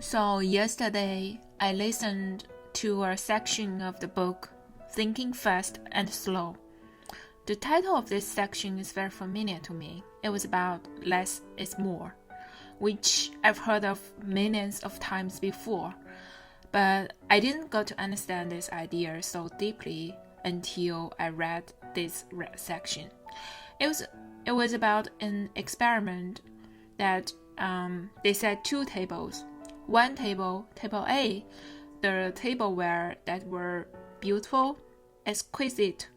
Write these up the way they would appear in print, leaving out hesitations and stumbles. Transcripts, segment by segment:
So yesterday, I listened to a section of the book, Thinking Fast and Slow. The title of this section is very familiar to me. It was about less is more, which I've heard of millions of times before, but I didn't get to understand this idea so deeply until I read this section. It was about an experiment that they set two tables. One table, table A, the tableware that were beautiful, exquisite,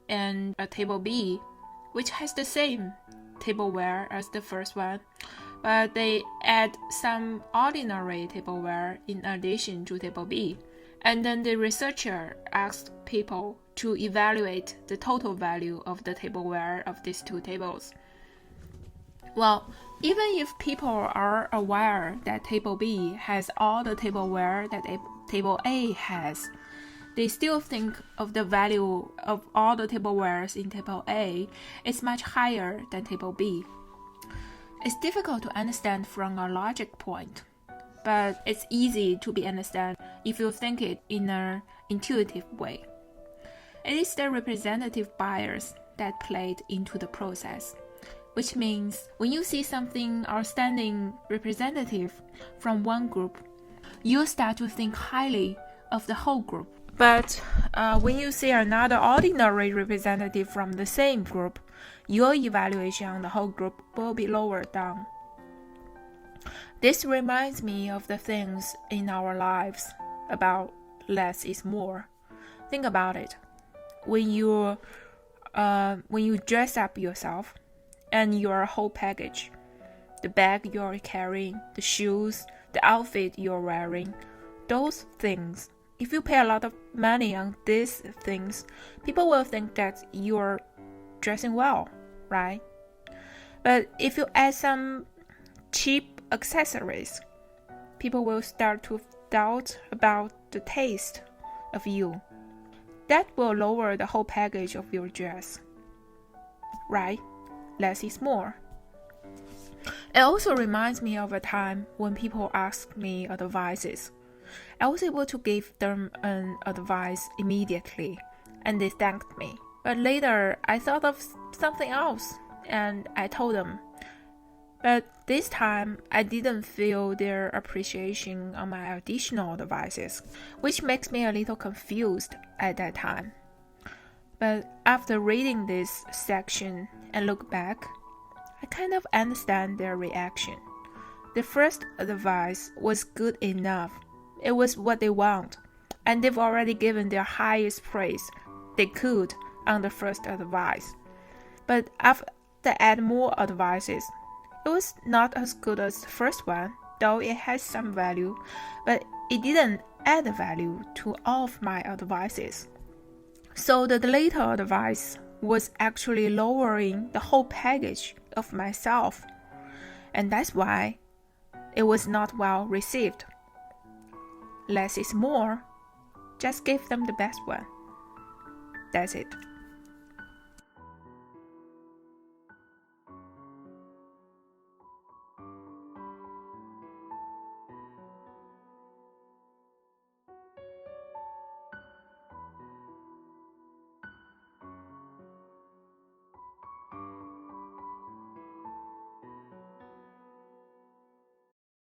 and a table B, which has the same tableware as the first one, but they add some ordinary tableware in addition to table B. And then the researcher asked people to evaluate the total value of the tableware of these two tables. Well, even if people are aware that table B has all the tableware that table A has, they still think of the value of all the tablewares in table A is much higher than table B. It's difficult to understand from a logic point, but it's easy to be understood if you think it in an intuitive way. It is the representative bias that played into the process, which means when you see something outstanding representative from one group, you start to think highly of the whole group. But when you see another ordinary representative from the same group, your evaluation on the whole group will be lowered down. This reminds me of the things in our lives about less is more. Think about it. When you dress up yourself and your whole package, the bag you're carrying, the shoes, the outfit you're wearing, those things, if you pay a lot of money on these things, people will think that you're dressing well, right? But if you add some cheap accessories, people will start to doubt about the taste of you. That will lower the whole package of your dress, right? Less is more. It also reminds me of a time when people asked me advices. I was able to give them an advice immediately, and they thanked me. But later, I thought of something else, and I told them. But this time, I didn't feel their appreciation on my additional advices, which makes me a little confused at that time. But after reading this section and look back, I kind of understand their reaction. The first advice was good enough. It was what they want, and they've already given their highest praise they could on the first advice. But after they add more advices, it was not as good as the first one, though it has some value, but it didn't add value to all of my advices. So the later advice was actually lowering the whole package of myself, and that's why it was not well received. Less is more. Just give them the best one. That's it.